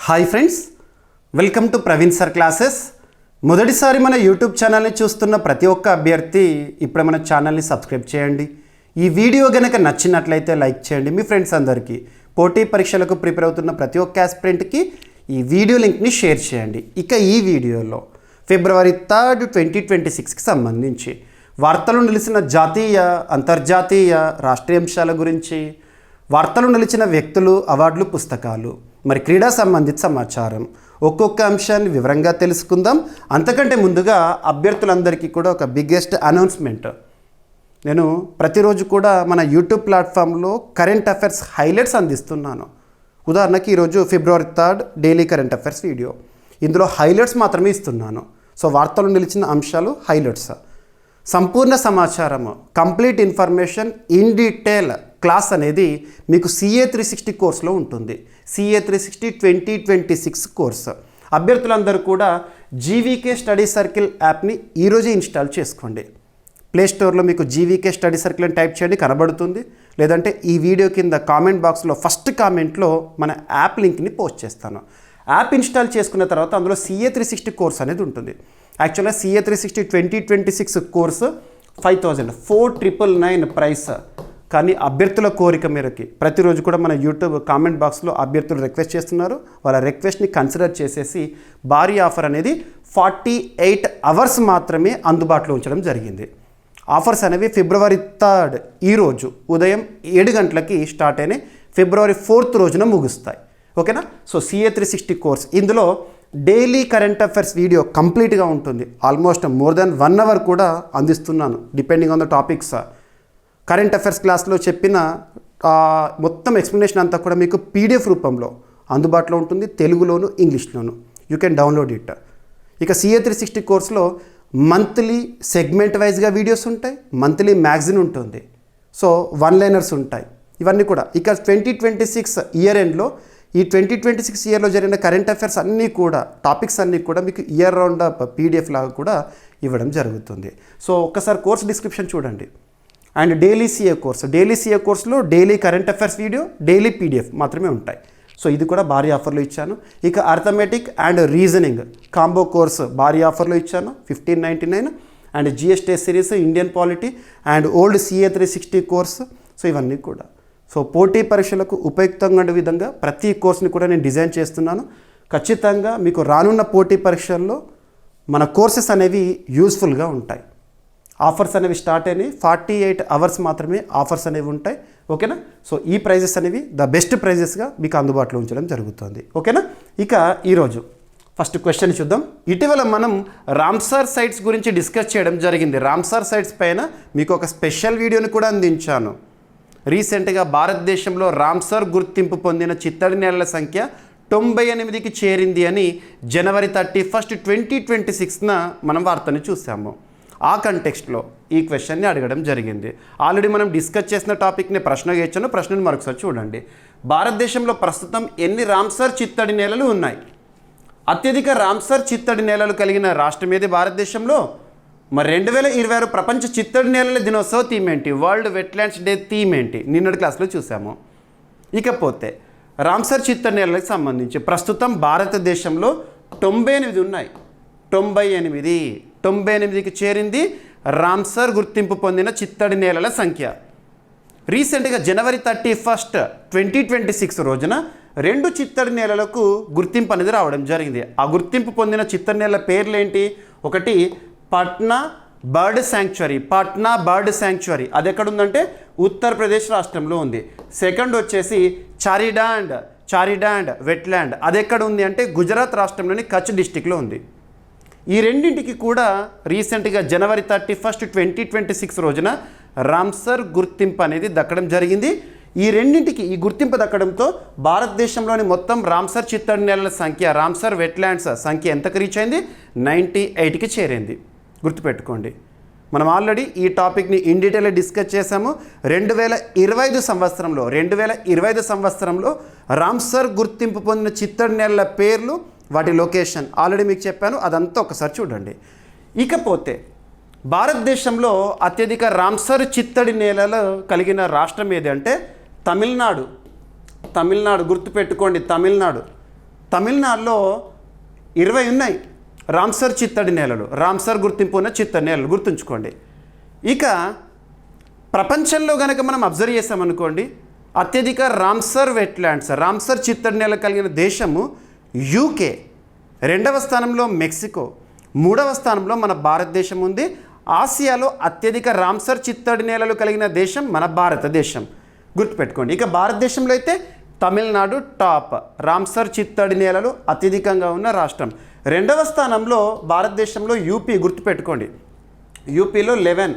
Hi friends, welcome to Praveen sir classes. మొదటిసారి మన YouTube ఛానల్ని చూస్తున్న ప్రతి ఒక్క అభ్యర్థి ఇప్పుడు మన ఛానల్ని సబ్స్క్రైబ్ చేయండి. ఈ వీడియో కనుక నచ్చినట్లయితే లైక్ చేయండి. మీ ఫ్రెండ్స్ అందరికీ, పోటీ పరీక్షలకు ప్రిపేర్ అవుతున్న ప్రతి ఒక్క ఆస్పిరెంట్కి ఈ వీడియో లింక్ని షేర్ చేయండి. ఇక ఈ వీడియోలో February 3, 2026కి సంబంధించి వార్తలు నిలిచిన జాతీయ, అంతర్జాతీయ, రాష్ట్రీయ అంశాల గురించి, వార్తలు నిలిచిన వ్యక్తులు, అవార్డులు, పుస్తకాలు, మరి క్రీడా సంబంధిత సమాచారం, ఒక్కొక్క అంశాన్ని వివరంగా తెలుసుకుందాం. అంతకంటే ముందుగా అభ్యర్థులందరికీ కూడా ఒక బిగ్గెస్ట్ అనౌన్స్మెంట్. నేను ప్రతిరోజు కూడా మన యూట్యూబ్ ప్లాట్ఫామ్లో కరెంట్ అఫైర్స్ హైలైట్స్ అందిస్తున్నాను. ఉదాహరణకి ఈరోజు February 3 daily current affairs video. ఇందులో హైలైట్స్ మాత్రమే ఇస్తున్నాను. సో వార్తలు నిలిచిన అంశాలు హైలైట్స్, సంపూర్ణ సమాచారము, complete information in detail class అనేది మీకు CA 360 కోర్సులో ఉంటుంది. CA 360 2026 course. అభ్యర్థులందరూ కూడా GVK స్టడీ సర్కిల్ యాప్ని ఈరోజే ఇన్స్టాల్ చేసుకోండి. ప్లేస్టోర్లో మీకు GVK స్టడీ సర్కిల్ అని టైప్ చేయండి, కనబడుతుంది. లేదంటే ఈ వీడియో కింద కామెంట్ బాక్స్లో ఫస్ట్ కామెంట్లో మన యాప్ లింక్ని పోస్ట్ చేస్తాను. యాప్ ఇన్స్టాల్ చేసుకున్న తర్వాత అందులో CA 360 కోర్స్ అనేది ఉంటుంది. యాక్చువల్గా CA 360 2026 కోర్సు 5,499 ప్రైస్. కానీ అభ్యర్థుల కోరిక మేరకి ప్రతిరోజు కూడా మన యూట్యూబ్ కామెంట్ బాక్స్లో అభ్యర్థులు రిక్వెస్ట్ చేస్తున్నారు. వాళ్ళ రిక్వెస్ట్ని కన్సిడర్ చేసేసి భారీ ఆఫర్ అనేది 48 అవర్స్ మాత్రమే అందుబాటులో ఉంచడం జరిగింది. ఆఫర్స్ అనేవి February 3 ఈరోజు ఉదయం 7 గంటలకి స్టార్ట్ అయినాయి. February 4 రోజున ముగుస్తాయి. ఓకేనా? సో CA 360 కోర్స్, ఇందులో డైలీ కరెంట్ అఫైర్స్ వీడియో కంప్లీట్గా ఉంటుంది. ఆల్మోస్ట్ మోర్ దాన్ 1 అవర్ కూడా అందిస్తున్నాను, depending on the topics. Current affairs క్లాస్లో చెప్పిన మొత్తం ఎక్స్ప్లెనేషన్ అంతా కూడా మీకు PDF రూపంలో అందుబాటులో ఉంటుంది, తెలుగులోను, ఇంగ్లీష్లోను. You can download it. ఇక CA 360 కోర్సులో మంత్లీ సెగ్మెంట్ వైజ్గా వీడియోస్ ఉంటాయి, మంత్లీ మ్యాగజిన్ ఉంటుంది, సో 1 లైనర్స్ ఉంటాయి, ఇవన్నీ కూడా. ఇక 2026 ఇయర్ ఎండ్లో, ఈ 2026 ఇయర్లో జరిగిన కరెంట్ అఫైర్స్ అన్నీ కూడా, టాపిక్స్ అన్నీ కూడా మీకు ఇయర్ రౌండ్ అప్ PDF లాగా కూడా ఇవ్వడం జరుగుతుంది. సో ఒక్కసారి కోర్స్ డిస్క్రిప్షన్ చూడండి. అండ్ డైలీ CA కోర్సులో daily current affairs video, daily PDF మాత్రమే ఉంటాయి. సో ఇది కూడా భారీ ఆఫర్లో ఇచ్చాను. ఇక arithmetic and reasoning combo course భారీ ఆఫర్లో ఇచ్చాను, 1599. And GS test series, Indian polity and old CA 360 course. So ఇవన్నీ కూడా సో పోటీ పరీక్షలకు ఉపయుక్తంగా ఉండే విధంగా ప్రతి కోర్సుని కూడా నేను డిజైన్ చేస్తున్నాను. ఖచ్చితంగా మీకు రానున్న పోటీ పరీక్షల్లో మన కోర్సెస్ అనేవి యూస్ఫుల్గా ఉంటాయి. ఆఫర్స్ అనేవి స్టార్ట్ అయినాయి, 48 అవర్స్ మాత్రమే ఆఫర్స్ అనేవి ఉంటాయి. ఓకేనా? సో ఈ ప్రైజెస్ అనేవి ద బెస్ట్ ప్రైజెస్గా మీకు అందుబాటులో ఉంచడం జరుగుతుంది. ఓకేనా? ఇక ఈరోజు ఫస్ట్ క్వశ్చన్ చూద్దాం. ఇటీవల మనం రామ్సార్ సైట్స్ గురించి డిస్కస్ చేయడం జరిగింది. రామ్సార్ సైట్స్ పైన మీకు ఒక స్పెషల్ వీడియోని కూడా అందించాను. రీసెంట్గా భారతదేశంలో రామ్సార్ గుర్తింపు పొందిన చిత్తడి నేలల సంఖ్య 98కి చేరింది అని January 31, 2026న మనం వార్తని చూసాము. ఆ కంటెక్స్ట్లో ఈ క్వశ్చన్ని అడగడం జరిగింది. ఆల్రెడీ మనం డిస్కస్ చేసిన టాపిక్ని ప్రశ్నగా ఇచ్చాను. ప్రశ్నను మరొకసారి చూడండి. భారతదేశంలో ప్రస్తుతం ఎన్ని రామ్సార్ చిత్తడి నేలలు ఉన్నాయి? అత్యధిక రామ్సార్ చిత్తడి నేలలు కలిగిన రాష్ట్రం ఏది భారతదేశంలో? మరి 2026 ప్రపంచ చిత్తడి నేలల దినోత్సవ థీమ్ ఏంటి? వరల్డ్ వెట్లాండ్స్ డే థీమ్ ఏంటి? నిన్నటి క్లాస్లో చూసాము. ఇకపోతే రామ్సార్ చిత్తడి నేలలకు సంబంధించి ప్రస్తుతం భారతదేశంలో 98 ఉన్నాయి. 98కి చేరింది రామ్సార్ గుర్తింపు పొందిన చిత్తడి నేలల సంఖ్య. రీసెంట్గా January 31, 2026 రోజున 2 చిత్తడి నేలలకు గుర్తింపు అనేది రావడం జరిగింది. ఆ గుర్తింపు పొందిన చిత్తడి నేలల పేర్లు ఏంటి? ఒకటి పట్నా బర్డ్ శాంక్చురీ, అది ఎక్కడ ఉందంటే ఉత్తరప్రదేశ్ రాష్ట్రంలో ఉంది. సెకండ్ వచ్చేసి చారిడాండ్ వెట్లాండ్, అది ఎక్కడ ఉంది అంటే గుజరాత్ రాష్ట్రంలోని కచ్ డిస్టిక్లో ఉంది. ఈ రెండింటికి కూడా రీసెంట్గా January 31, 2026 రోజున రామ్సార్ గుర్తింపు అనేది దక్కడం జరిగింది. ఈ రెండింటికి ఈ గుర్తింపు దక్కడంతో భారతదేశంలోని మొత్తం రామ్సార్ చిత్తడి నేలల సంఖ్య, రామ్సార్ వెట్లాండ్స్ సంఖ్య ఎంతకు రీచ్ అయింది? 98కి చేరింది. గుర్తుపెట్టుకోండి, మనం ఆల్రెడీ ఈ టాపిక్ని ఇన్ డీటెయిల్గా డిస్కస్ చేసాము. 2025 సంవత్సరంలో రామ్సార్ గుర్తింపు పొందిన చిత్తడి నేలల పేర్లు, వాటి లొకేషన్ ఆల్రెడీ మీకు చెప్పాను. అదంతా ఒకసారి చూడండి. ఇకపోతే భారతదేశంలో అత్యధిక రామ్సార్ చిత్తడి నేలలు కలిగిన రాష్ట్రం ఏది అంటే తమిళనాడు. గుర్తుపెట్టుకోండి, తమిళనాడు. తమిళనాడులో 20 ఉన్నాయి రామ్సర్ చిత్తడి నేలలు, రామ్సర్ గుర్తింపు ఉన్న చిత్తడి నేలలు, గుర్తుంచుకోండి. ఇక ప్రపంచంలో కనుక మనం అబ్జర్వ్ చేసామనుకోండి, అత్యధిక రామ్సర్ వెట్లాండ్స్, రామ్సర్ చిత్తడి నేల కలిగిన దేశము యూకే, 2వ స్థానంలో మెక్సికో, 3వ స్థానంలో మన భారతదేశం ఉంది. ఆసియాలో అత్యధిక రామ్సర్ చిత్తడి నేలలు కలిగిన దేశం మన భారతదేశం, గుర్తుపెట్టుకోండి. ఇక భారతదేశంలో అయితే తమిళనాడు టాప్, రామ్సర్ చిత్తడి నేలలు అత్యధికంగా ఉన్న రాష్ట్రం. 2వ స్థానంలో భారతదేశంలో యూపీ, గుర్తుపెట్టుకోండి. యూపీలో 11,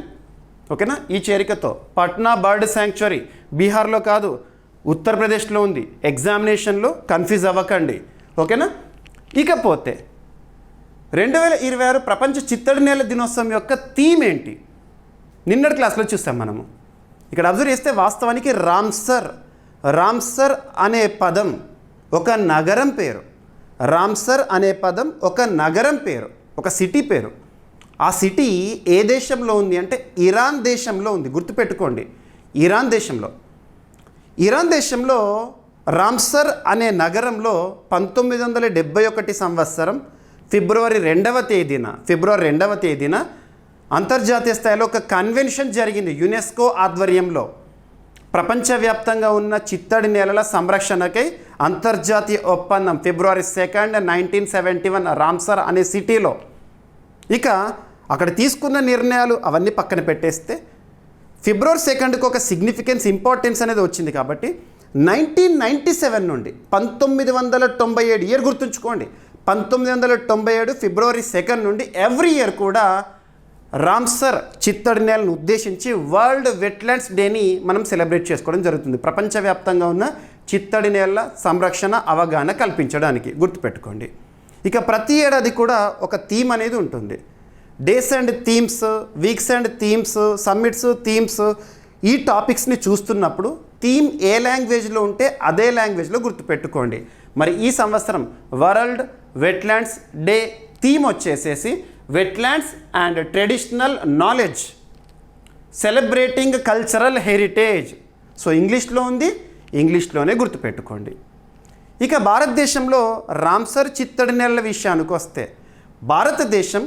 ఓకేనా. ఈ చేరికతో పట్నా బర్డ్ శాంక్చురీ బీహార్లో కాదు, ఉత్తరప్రదేశ్లో ఉంది. ఎగ్జామినేషన్లో కన్ఫ్యూజ్ అవ్వకండి, ఓకేనా. ఇకపోతే 2026 ప్రపంచ చిత్తడి నేల దినోత్సవం యొక్క థీమ్ ఏంటి? నిన్నటి క్లాస్లో చూసాం మనము. ఇక్కడ అబ్జర్వ్ చేస్తే వాస్తవానికి రామ్సర్ అనే పదం ఒక నగరం పేరు. రామ్సర్ అనే పదం ఒక నగరం పేరు, ఒక సిటీ పేరు. ఆ సిటీ ఏ దేశంలో ఉంది అంటే ఇరాన్ దేశంలో ఉంది, గుర్తుపెట్టుకోండి. ఇరాన్ దేశంలో రామ్సర్ అనే నగరంలో 1971 సంవత్సరం ఫిబ్రవరి 2వ తేదీన అంతర్జాతీయ స్థాయిలో ఒక కన్వెన్షన్ జరిగింది యునెస్కో ఆధ్వర్యంలో. ప్రపంచవ్యాప్తంగా ఉన్న చిత్తడి నేలల సంరక్షణకై అంతర్జాతీయ ఒప్పందం ఫిబ్రవరి 2, 1971 రామ్సర్ అనే సిటీలో. ఇక అక్కడ తీసుకున్న నిర్ణయాలు అవన్నీ పక్కన పెట్టేస్తే ఫిబ్రవరి 2కు ఒక సిగ్నిఫికెన్స్, ఇంపార్టెన్స్ అనేది వచ్చింది. కాబట్టి 1997 నుండి 1997 ఇయర్ గుర్తుంచుకోండి, 1997 ఫిబ్రవరి 2 నుండి ఎవ్రీ ఇయర్ కూడా రామ్సర్ చిత్తడి నేలను ఉద్దేశించి వరల్డ్ వెట్లాండ్స్ డేని మనం సెలబ్రేట్ చేసుకోవడం జరుగుతుంది. ప్రపంచవ్యాప్తంగా ఉన్న చిత్తడి నేల సంరక్షణ అవగాహన కల్పించడానికి, గుర్తుపెట్టుకోండి. ఇక ప్రతి ఏడాది కూడా ఒక థీమ్ అనేది ఉంటుంది. Days and themes, weeks and themes, summits themes, ఈ టాపిక్స్ని చూస్తున్నప్పుడు థీమ్ ఏ లాంగ్వేజ్లో ఉంటే అదే లాంగ్వేజ్లో గుర్తుపెట్టుకోండి. మరి ఈ సంవత్సరం వరల్డ్ వెట్లాండ్స్ డే థీమ్ వచ్చేసేసి wetlands and traditional knowledge celebrating cultural heritage. So ఇంగ్లీష్లో ఉంది, ఇంగ్లీష్లోనే గుర్తుపెట్టుకోండి. ఇక భారతదేశంలో రామ్సర్ చిత్తడి నేలల విషయానికి వస్తే భారతదేశం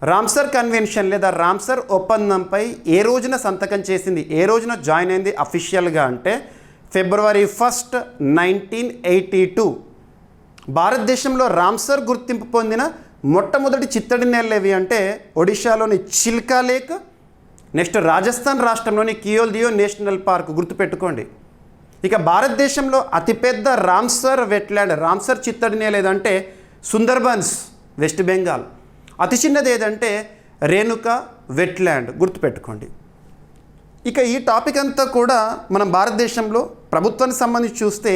రామ్సర్ కన్వెన్షన్ లేదా రామ్సర్ ఒప్పందంపై ఏ రోజున సంతకం చేసింది, ఏ రోజున జాయిన్ అయింది అఫీషియల్గా అంటే ఫిబ్రవరి 1, 1982. భారతదేశంలో రామ్సర్ గుర్తింపు పొందిన మొట్టమొదటి చిత్తడి నేలలు ఏవి అంటే ఒడిశాలోని చిల్కా లేక్, నెక్స్ట్ రాజస్థాన్ రాష్ట్రంలోని కియోల్దియో నేషనల్ పార్క్, గుర్తుపెట్టుకోండి. ఇక భారతదేశంలో అతిపెద్ద రామ్సర్ వెట్లాండ్, రామ్సర్ చిత్తడి నేల ఏదంటే సుందర్బన్స్, వెస్ట్ బెంగాల్. అతి చిన్నది ఏదంటే రేణుకా వెట్లాండ్, గుర్తుపెట్టుకోండి. ఇక ఈ టాపిక్ అంతా కూడా మనం భారతదేశంలో ప్రభుత్వానికి సంబంధించి చూస్తే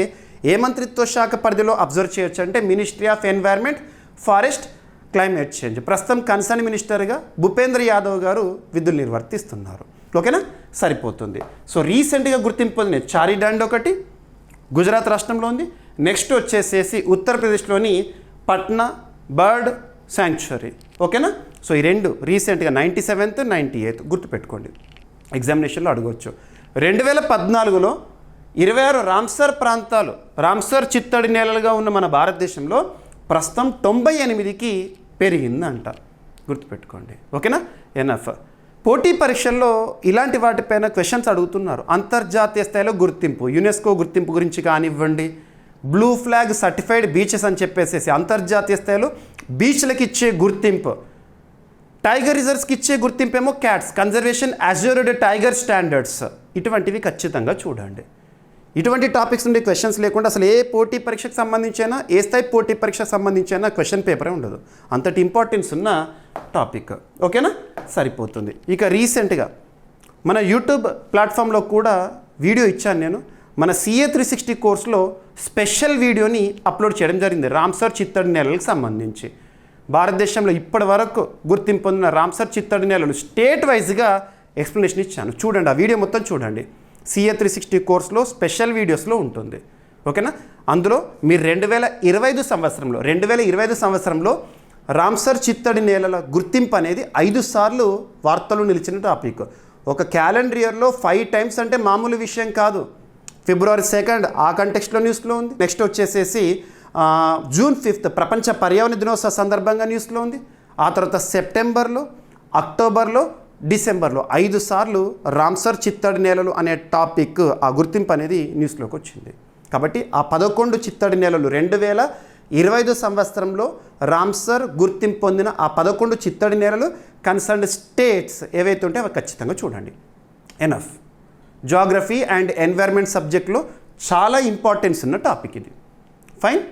ఏ మంత్రిత్వ శాఖ పరిధిలో అబ్జర్వ్ చేయొచ్చు అంటే ministry of environment, forest, climate change. ప్రస్తుతం కన్సర్న్ మినిస్టర్గా భూపేంద్ర యాదవ్ గారు విధులు నిర్వర్తిస్తున్నారు, ఓకేనా. సరిపోతుంది. సో రీసెంట్గా గుర్తింపు పొందిన చారిడాండ్ ఒకటి గుజరాత్ రాష్ట్రంలో ఉంది. నెక్స్ట్ వచ్చేసేసి ఉత్తరప్రదేశ్లోని పట్నా బర్డ్ శాంక్చురీ, ఓకేనా. సో ఈ రెండు రీసెంట్గా 97th, 98th గుర్తుపెట్టుకోండి, ఎగ్జామినేషన్లో అడగవచ్చు. 2014లో 26 రామ్సర్ ప్రాంతాలు, రామ్సర్ చిత్తడి నేలలుగా ఉన్న మన భారతదేశంలో ప్రస్తుతం 98కి పెరిగిందంట, గుర్తుపెట్టుకోండి, ఓకేనా. ఎన్ఎఫ్ పోటీ పరీక్షల్లో ఇలాంటి వాటిపైన క్వశ్చన్స్ అడుగుతున్నారు. అంతర్జాతీయ స్థాయిలో గుర్తింపు, యునెస్కో గుర్తింపు గురించి కానివ్వండి, బ్లూ ఫ్లాగ్ సర్టిఫైడ్ బీచెస్ అని చెప్పేసేసి అంతర్జాతీయ స్థాయిలో బీచ్లకు ఇచ్చే గుర్తింపు, టైగర్ రిజర్వ్స్కి ఇచ్చే గుర్తింపేమో CATS, conservation assured tiger standards, ఇటువంటివి ఖచ్చితంగా చూడండి. ఇటువంటి టాపిక్స్ నుండి క్వశ్చన్స్ లేకుండా అసలు ఏ పోటీ పరీక్షకు సంబంధించైనా, ఏ స్థాయి పోటీ పరీక్షకు సంబంధించైనా క్వశ్చన్ పేపరే ఉండదు, అంతటి ఇంపార్టెన్స్ ఉన్న టాపిక్, ఓకేనా. సరిపోతుంది. ఇక రీసెంట్గా మన యూట్యూబ్ ప్లాట్ఫామ్లో కూడా వీడియో ఇచ్చాను నేను. మన CA 360 కోర్సులో స్పెషల్ వీడియోని అప్లోడ్ చేయడం జరిగింది రామ్సర్ చిత్తడి నేలలకు సంబంధించి. భారతదేశంలో ఇప్పటి వరకు గుర్తింపు పొందిన రామ్సర్ చిత్తడి నేలలు స్టేట్ వైజ్గా ఎక్స్ప్లెనేషన్ ఇచ్చాను, చూడండి, ఆ వీడియో మొత్తం చూడండి. CA 360 కోర్సులో స్పెషల్ వీడియోస్లో ఉంటుంది, ఓకేనా. అందులో మీరు 2025 సంవత్సరంలో రామ్సర్ చిత్తడి నేలల గుర్తింపు అనేది 5 సార్లు వార్తలు నిలిచిన టాపిక్. ఒక క్యాలెండర్ ఇయర్లో 5 times అంటే మామూలు విషయం కాదు. ఫిబ్రవరి 2 ఆ కంటెక్స్ట్లో న్యూస్లో ఉంది. నెక్స్ట్ వచ్చేసేసి జూన్ 5 ప్రపంచ పర్యావరణ దినోత్సవ సందర్భంగా న్యూస్లో ఉంది. ఆ తర్వాత సెప్టెంబర్లో, అక్టోబర్లో, డిసెంబర్లో 5 సార్లు రామ్సర్ చిత్తడి నేలలు అనే టాపిక్, ఆ గుర్తింపు అనేది న్యూస్లోకి వచ్చింది. కాబట్టి ఆ 11 చిత్తడి నేలలు 2025 సంవత్సరంలో రామ్సర్ గుర్తింపు పొందిన ఆ 11 చిత్తడి నేలలు కన్సర్న్డ్ స్టేట్స్ ఏవైతే ఉంటే అవి ఖచ్చితంగా చూడండి. ఎనఫ్. జాగ్రఫీ అండ్ ఎన్వైర్న్మెంట్ సబ్జెక్ట్లో చాలా ఇంపార్టెన్స్ ఉన్న టాపిక్ ఇది. ఫైన్.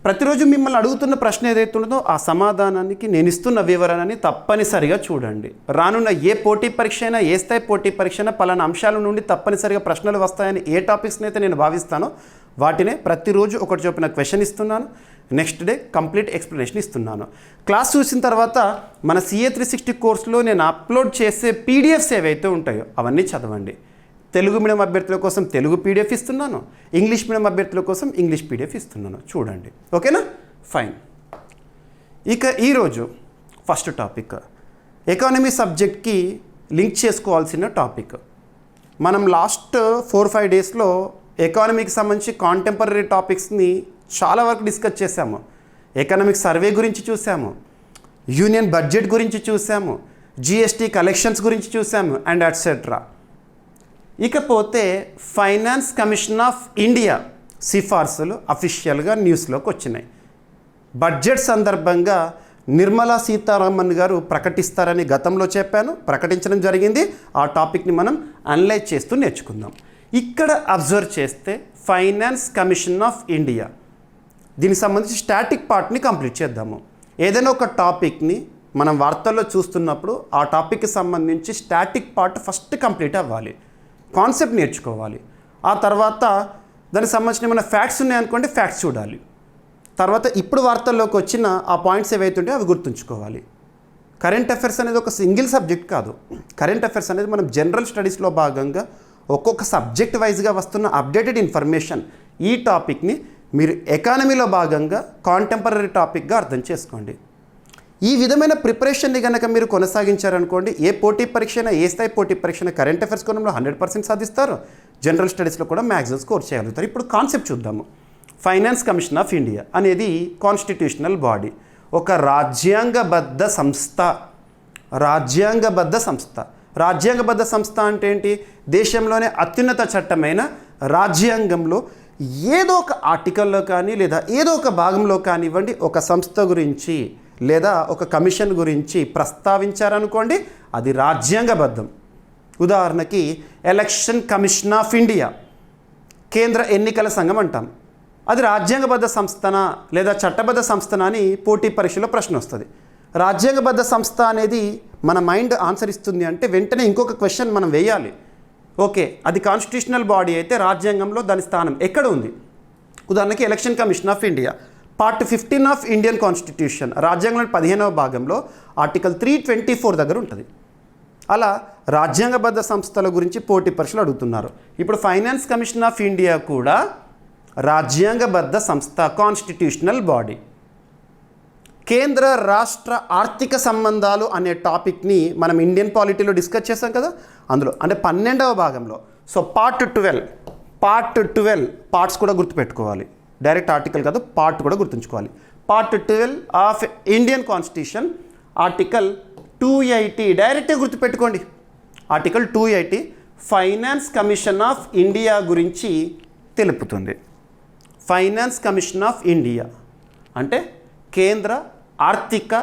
ప్రతిరోజు మిమ్మల్ని అడుగుతున్న ప్రశ్న ఏదైతే ఉన్నదో ఆ సమాధానానికి నేను ఇస్తున్న వివరణని తప్పనిసరిగా చూడండి. రానున్న ఏ పోటీ పరీక్ష అయినా, ఏ స్థాయి పోటీ పరీక్ష అయినా పలానా అంశాల నుండి తప్పనిసరిగా ప్రశ్నలు వస్తాయని ఏ టాపిక్స్ని అయితే నేను భావిస్తానో వాటినే ప్రతిరోజు ఒకటి చొప్పున క్వశ్చన్ ఇస్తున్నాను. నెక్స్ట్ డే కంప్లీట్ ఎక్స్ప్లెనేషన్ ఇస్తున్నాను. క్లాస్ చూసిన తర్వాత మన CA 360 కోర్సులో నేను అప్లోడ్ చేసే PDFs ఏవైతే ఉంటాయో అవన్నీ చదవండి. తెలుగు మీడియం అభ్యర్థుల కోసం తెలుగు PDF ఇస్తున్నాను, ఇంగ్లీష్ మీడియం అభ్యర్థుల కోసం ఇంగ్లీష్ PDF ఇస్తున్నాను. చూడండి. ఓకేనా? ఫైన్. ఇక ఈరోజు ఫస్ట్ టాపిక్ ఎకానమీ సబ్జెక్ట్కి లింక్ చేసుకోవాల్సిన టాపిక్. మనం లాస్ట్ 4-5 డేస్లో ఎకానమీకి సంబంధించి కాంటెంపరీ టాపిక్స్ని చాలా వరకు డిస్కస్ చేశాము. ఎకనామిక్ సర్వే గురించి చూసాము, యూనియన్ బడ్జెట్ గురించి చూసాము, GST కలెక్షన్స్ గురించి చూసాము అండ్ ఎట్సెట్రా. ఇకపోతే ఫైనాన్స్ కమిషన్ ఆఫ్ ఇండియా సిఫార్సులు అఫీషియల్గా న్యూస్లోకి వచ్చినాయి. బడ్జెట్ సందర్భంగా నిర్మలా సీతారామన్ గారు ప్రకటిస్తారని గతంలో చెప్పాను, ప్రకటించడం జరిగింది. ఆ టాపిక్ని మనం అనలైజ్ చేస్తూ నేర్చుకుందాం. ఇక్కడ అబ్జర్వ్ చేస్తే ఫైనాన్స్ కమిషన్ ఆఫ్ ఇండియా, దీనికి సంబంధించి స్టాటిక్ పార్ట్ని కంప్లీట్ చేద్దాము. ఏదైనా ఒక టాపిక్ని మనం వార్తల్లో చూస్తున్నప్పుడు ఆ టాపిక్కి సంబంధించి స్టాటిక్ పార్ట్ ఫస్ట్ కంప్లీట్ అవ్వాలి, కాన్సెప్ట్ నేర్చుకోవాలి. ఆ తర్వాత దానికి సంబంధించిన ఏమైనా ఫ్యాక్ట్స్ ఉన్నాయనుకోండి, ఫ్యాక్ట్స్ చూడాలి. తర్వాత ఇప్పుడు వార్తల్లోకి వచ్చిన ఆ పాయింట్స్ ఏవైతే ఉంటే అవి గుర్తుంచుకోవాలి. కరెంట్ అఫైర్స్ అనేది ఒక సింగిల్ సబ్జెక్ట్ కాదు. కరెంట్ అఫైర్స్ అనేది మనం జనరల్ స్టడీస్లో భాగంగా ఒక్కొక్క సబ్జెక్ట్ వైజ్గా వస్తున్న అప్డేటెడ్ ఇన్ఫర్మేషన్. ఈ టాపిక్ని మీరు ఎకానమీలో భాగంగా కాంటెంపరీ టాపిక్గా అర్థం చేసుకోండి. ఈ విధమైన ప్రిపరేషన్ని కనుక మీరు కొనసాగించారనుకోండి, ఏ పోటీ పరీక్ష అయినా, ఏ స్థాయి పోటీ పరీక్ష అయినా కరెంట్ అఫైర్స్ కోణంలో 100% సాధిస్తారు, జనరల్ స్టడీస్లో కూడా మ్యాక్సిమం స్కోర్ చేయగలుగుతారు. ఇప్పుడు కాన్సెప్ట్ చూద్దాము. ఫైనాన్స్ కమిషన్ ఆఫ్ ఇండియా అనేది కాన్స్టిట్యూషనల్ బాడీ, ఒక రాజ్యాంగబద్ధ సంస్థ. రాజ్యాంగబద్ధ సంస్థ అంటే ఏంటి? దేశంలోనే అత్యున్నత చట్టమైన రాజ్యాంగంలో ఏదో ఒక ఆర్టికల్లో కానీ లేదా ఏదో ఒక భాగంలో కానివ్వండి ఒక సంస్థ గురించి లేదా ఒక కమిషన్ గురించి ప్రస్తావించారనుకోండి, అది రాజ్యాంగబద్ధం. ఉదాహరణకి ఎలక్షన్ కమిషన్ ఆఫ్ ఇండియా, కేంద్ర ఎన్నికల సంఘం అంటాం. అది రాజ్యాంగబద్ధ సంస్థనా లేదా చట్టబద్ధ సంస్థనా అని పోటీ పరీక్షలో ప్రశ్న వస్తుంది. రాజ్యాంగబద్ధ సంస్థ అనేది మన మైండ్ ఆన్సర్ ఇస్తుంది అంటే వెంటనే ఇంకొక క్వశ్చన్ మనం వేయాలి. ఓకే, అది కాన్స్టిట్యూషనల్ బాడీ అయితే రాజ్యాంగంలో దాని స్థానం ఎక్కడ ఉంది? ఉదాహరణకి election commission of India part 15 of Indian constitution, రాజ్యాంగంలోని 15వ భాగంలో ఆర్టికల్ 324 దగ్గర ఉంటుంది. అలా రాజ్యాంగబద్ధ సంస్థల గురించి పోటీ పరీక్షలు అడుగుతున్నారు. ఇప్పుడు ఫైనాన్స్ కమిషన్ ఆఫ్ ఇండియా కూడా రాజ్యాంగబద్ధ సంస్థ, కాన్స్టిట్యూషనల్ బాడీ. కేంద్ర రాష్ట్ర ఆర్థిక సంబంధాలు అనే టాపిక్ని మనం ఇండియన్ పాలిటీలో డిస్కస్ చేసాం కదా, అందులో అంటే 12వ భాగంలో. సో పార్ట్ 12 పార్ట్స్ కూడా గుర్తుపెట్టుకోవాలి. డైరెక్ట్ ఆర్టికల్ కాదు, పార్ట్ కూడా గుర్తుంచుకోవాలి. Part 12 of Indian constitution article 280 డైరెక్ట్గా గుర్తుపెట్టుకోండి. Article 280 finance commission of India గురించి తెలుపుతుంది. ఫైనాన్స్ కమిషన్ ఆఫ్ ఇండియా అంటే కేంద్ర ఆర్థిక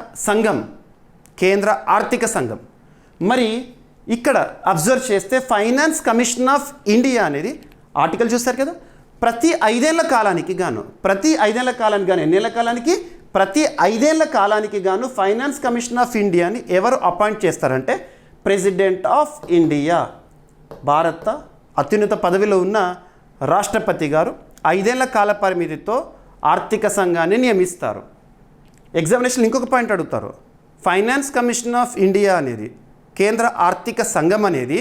సంఘం. మరి ఇక్కడ అబ్జర్వ్ చేస్తే ఫైనాన్స్ కమిషన్ ఆఫ్ ఇండియా అనేది ఆర్టికల్ చూస్తారు కదా, ప్రతి 5 ఏళ్ల కాలానికి గాను ప్రతి 5 ఏళ్ల కాలానికి గాను ఫైనాన్స్ కమిషన్ ఆఫ్ ఇండియాని ఎవరు అపాయింట్ చేస్తారంటే ప్రెసిడెంట్ ఆఫ్ ఇండియా, భారత అత్యున్నత పదవిలో ఉన్న రాష్ట్రపతి గారు 5 ఏళ్ల కాల పరిమితితో ఆర్థిక సంఘాన్ని నియమిస్తారు. ఎగ్జామినేషన్ ఇంకొక పాయింట్ అడుగుతారు. ఫైనాన్స్ కమిషన్ ఆఫ్ ఇండియా అనేది, కేంద్ర ఆర్థిక సంఘం అనేది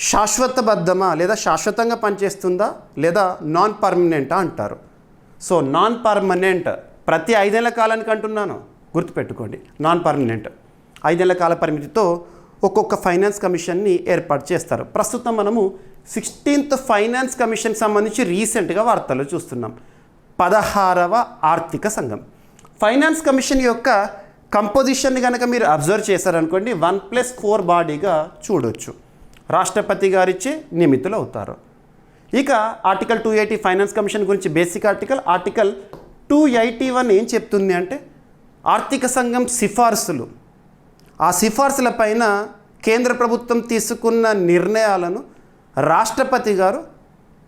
శాశ్వతబద్ధమా లేదా శాశ్వతంగా పనిచేస్తుందా లేదా నాన్ పర్మనెంటా అంటారు. సో నాన్ పర్మనెంట్, ప్రతి 5 ఏళ్ల కాలానికి అంటున్నాను, గుర్తుపెట్టుకోండి. నాన్ పర్మనెంట్ 5 ఏళ్ల కాల పరిమితితో ఒక్కొక్క ఫైనాన్స్ కమిషన్ని ఏర్పాటు చేస్తారు. ప్రస్తుతం మనము 16th ఫైనాన్స్ కమిషన్ సంబంధించి రీసెంట్గా వార్తల్లో చూస్తున్నాం. 16వ ఆర్థిక సంఘం. ఫైనాన్స్ కమిషన్ యొక్క కంపోజిషన్ని కనుక మీరు అబ్జర్వ్ చేశారనుకోండి 1+4 బాడీగా చూడొచ్చు. రాష్ట్రపతి గారిచ్చే నియమితులు అవుతారు. ఇక ఆర్టికల్ 280 ఫైనాన్స్ కమిషన్ గురించి బేసిక్ ఆర్టికల్ 281 ఏం చెప్తుంది అంటే ఆర్థిక సంఘం సిఫార్సులు, ఆ సిఫార్సుల పైన కేంద్ర ప్రభుత్వం తీసుకున్న నిర్ణయాలను రాష్ట్రపతి గారు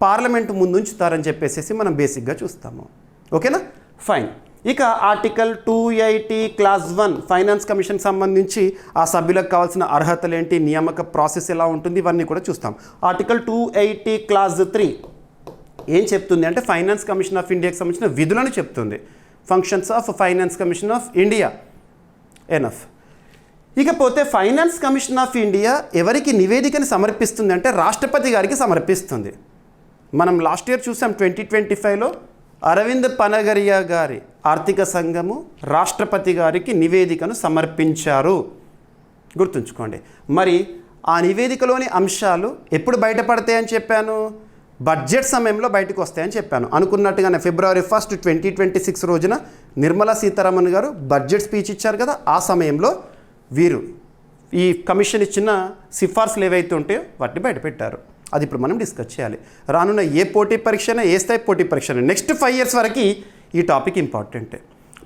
పార్లమెంటు ముందు ఉంచుతారని చెప్పేసి మనం బేసిక్గా చూస్తాము. ఓకేనా, ఫైన్. ఇక ఆర్టికల్ 280 క్లాస్ 1 ఫైనాన్స్ కమిషన్ సంబంధించి ఆ సభ్యులకు కావాల్సిన అర్హతలు ఏంటి, నియామక ప్రాసెస్ ఎలా ఉంటుంది, ఇవన్నీ కూడా చూస్తాం. ఆర్టికల్ 280 క్లాస్ 3 ఏం చెప్తుంది అంటే ఫైనాన్స్ కమిషన్ ఆఫ్ ఇండియాకి సంబంధించిన విధులను చెప్తుంది. Functions of finance commission of India. Enough. ఇకపోతే ఫైనాన్స్ కమిషన్ ఆఫ్ ఇండియా ఎవరికి నివేదికని సమర్పిస్తుంది అంటే రాష్ట్రపతి గారికి సమర్పిస్తుంది. మనం లాస్ట్ ఇయర్ చూసాం 2025లో అరవింద్ పనగరియా గారి ఆర్థిక సంఘము రాష్ట్రపతి గారికి నివేదికను సమర్పించారు, గుర్తుంచుకోండి. మరి ఆ నివేదికలోని అంశాలు ఎప్పుడు బయటపడతాయని చెప్పాను? బడ్జెట్ సమయంలో బయటకు వస్తాయని చెప్పాను. అనుకున్నట్టుగానే February 1, 2026 రోజున నిర్మలా సీతారామన్ గారు బడ్జెట్ స్పీచ్ ఇచ్చారు కదా, ఆ సమయంలో వీరు ఈ కమిషన్ ఇచ్చిన సిఫార్సులు ఏవైతే ఉంటాయో వాటిని బయటపెట్టారు. అది ఇప్పుడు మనం డిస్కస్ చేయాలి. రానున్న ఏ పోటీ పరీక్ష, ఏ స్థాయి పోటీ పరీక్ష, నెక్స్ట్ 5 years వరకు ఈ టాపిక్ ఇంపార్టెంట్.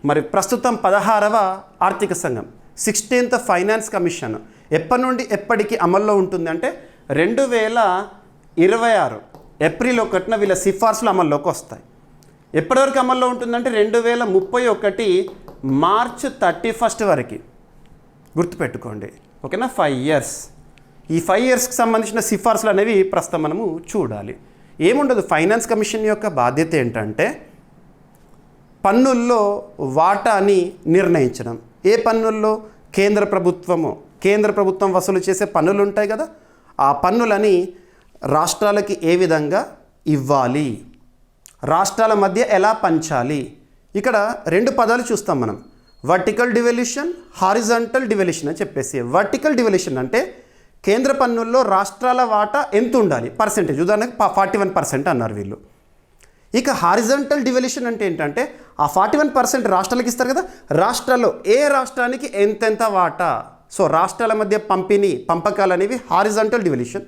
మరి ప్రస్తుతం 16వ ఆర్థిక సంఘం 16th ఫైనాన్స్ కమిషన్ ఎప్పటి నుండి ఎప్పటికి అమల్లో ఉంటుందంటే 2026 ఏప్రిల్ 1న వీళ్ళ సిఫార్సులు అమల్లోకి వస్తాయి. ఎప్పటివరకు అమల్లో ఉంటుందంటే 2031 మార్చ్ 31 వరకు, గుర్తుపెట్టుకోండి. ఓకేనా, 5 years. ఈ 5 yearsకి సంబంధించిన సిఫార్సులు అనేవి ప్రస్తుతం మనము చూడాలి. ఏముండదు, ఫైనాన్స్ కమిషన్ యొక్క బాధ్యత ఏంటంటే పన్నుల్లో వాటాని నిర్ణయించడం. ఏ పన్నుల్లో? కేంద్ర ప్రభుత్వం వసూలు చేసే పన్నులు ఉంటాయి కదా, ఆ పన్నులని రాష్ట్రాలకి ఏ విధంగా ఇవ్వాలి, రాష్ట్రాల మధ్య ఎలా పంచాలి. ఇక్కడ 2 పదాలు చూస్తాం మనం, వర్టికల్ డివల్యూషన్, హారిజాంటల్ డివల్యూషన్ అని చెప్పేసి. వర్టికల్ డివల్యూషన్ అంటే కేంద్ర పన్నుల్లో రాష్ట్రాల వాటా ఎంత ఉండాలి, పర్సెంటేజ్, ఉదాహరణకు 41% అన్నారు వీళ్ళు. ఇక హారిజాంటల్ డివల్యూషన్ అంటే ఏంటంటే ఆ 41% రాష్ట్రాలకు ఇస్తారు కదా, రాష్ట్రాల్లో ఏ రాష్ట్రానికి ఎంతెంత వాటా. సో రాష్ట్రాల మధ్య పంపకాలు అనేవి హారిజాంటల్ డివల్యూషన్.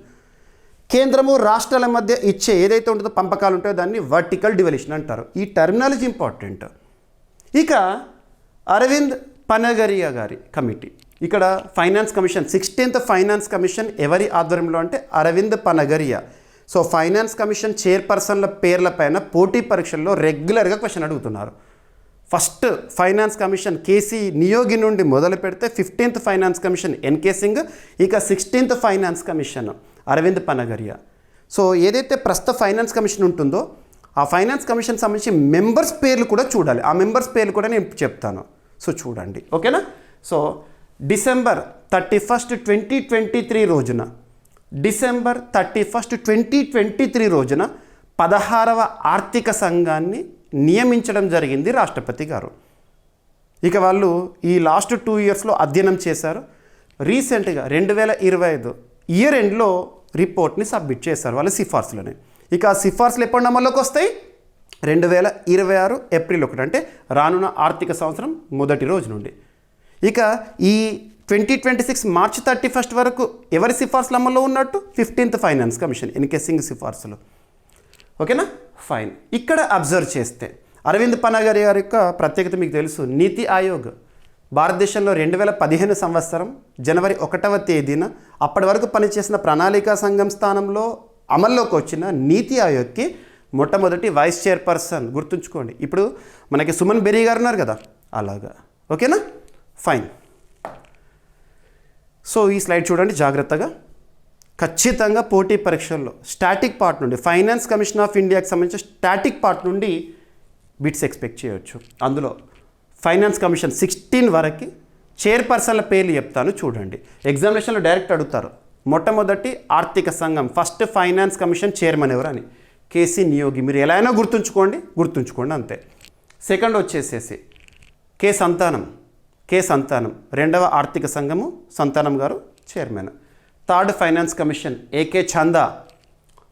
కేంద్రము రాష్ట్రాల మధ్య ఇచ్చే ఏదైతే ఉంటుందో పంపకాలు ఉంటాయో దాన్ని వర్టికల్ డివల్యూషన్ అంటారు. ఈ టర్మినాలజీ ఇంపార్టెంట్. ఇక అరవింద్ పనగరియా గారి కమిటీ, ఇక్కడ finance commission 16th finance commission ఎవరి ఆధ్వర్యంలో అంటే Arvind Panagariya. So finance commission చైర్పర్సన్ల పేర్ల పైన పోటీ పరీక్షల్లో రెగ్యులర్గా క్వశ్చన్ అడుగుతున్నారు. First finance commission K C Neogy నుండి మొదలు పెడితే 15th finance commission NK Singh, ఇక 16th finance commission Arvind Panagariya. So ఏదైతే ప్రస్తుత ఫైనాన్స్ కమిషన్ ఉంటుందో ఆ ఫైనాన్స్ కమిషన్ సంబంధించి మెంబర్స్ పేర్లు కూడా చూడాలి. ఆ మెంబర్స్ పేర్లు కూడా నేను చెప్తాను, సో చూడండి. ఓకేనా. సో డిసెంబర్ 31, 2023 రోజున, డిసెంబర్ 31, 2023 రోజున 16వ ఆర్థిక సంఘాన్ని నియమించడం జరిగింది రాష్ట్రపతి గారు. ఇక వాళ్ళు ఈ లాస్ట్ 2 yearsలో అధ్యయనం చేశారు. రీసెంట్గా 2025 ఇయర్ ఎండ్లో రిపోర్ట్ని సబ్మిట్ చేశారు వాళ్ళ సిఫార్సులని. ఇక ఆ సిఫార్సులు ఎప్పుడు అమల్లోకి వస్తాయి? 2026 ఏప్రిల్ 1 అంటే రానున్న ఆర్థిక సంవత్సరం మొదటి రోజు నుండి. ఇక ఈ 2026 మార్చ్ 31 వరకు ఎవరి సిఫార్సులు అమల్లో ఉన్నట్టు? 15th finance commission NK Singh సిఫార్సులు. ఓకేనా, ఫైన్. ఇక్కడ అబ్జర్వ్ చేస్తే అరవింద్ పనగరియా గారి యొక్క ప్రత్యేకత మీకు తెలుసు. నీతి ఆయోగ్ భారతదేశంలో 2015 సంవత్సరం జనవరి 1వ తేదీన అప్పటి వరకు పనిచేసిన ప్రణాళికా సంఘం స్థానంలో అమల్లోకి వచ్చిన నీతి ఆయోగ్కి మొట్టమొదటి వైస్ చైర్పర్సన్, గుర్తుంచుకోండి. ఇప్పుడు మనకి సుమన్ బెరీ గారు ఉన్నారు కదా, అలాగా. ఓకేనా, ఫైన్. సో ఈ స్లైడ్ చూడండి జాగ్రత్తగా. ఖచ్చితంగా పోటీ పరీక్షల్లో స్టాటిక్ పార్ట్ నుండి ఫైనాన్స్ కమిషన్ ఆఫ్ ఇండియాకి సంబంధించిన స్టాటిక్ పార్ట్ నుండి బిట్స్ ఎక్స్పెక్ట్ చేయవచ్చు. అందులో ఫైనాన్స్ కమిషన్ 16 వరకు చైర్పర్సన్ల పేర్లు చెప్తాను చూడండి. ఎగ్జామినేషన్లో డైరెక్ట్ అడుగుతారు. మొట్టమొదటి ఆర్థిక సంఘం ఫస్ట్ ఫైనాన్స్ కమిషన్ చైర్మన్ ఎవరు అని, కేసీ నియోగి. మీరు ఎలా అయినా గుర్తుంచుకోండి అంతే. సెకండ్ వచ్చేసేసి కే సంతానం రెండవ ఆర్థిక సంఘము, సంతానం గారు chairman. Third finance commission A K Chanda.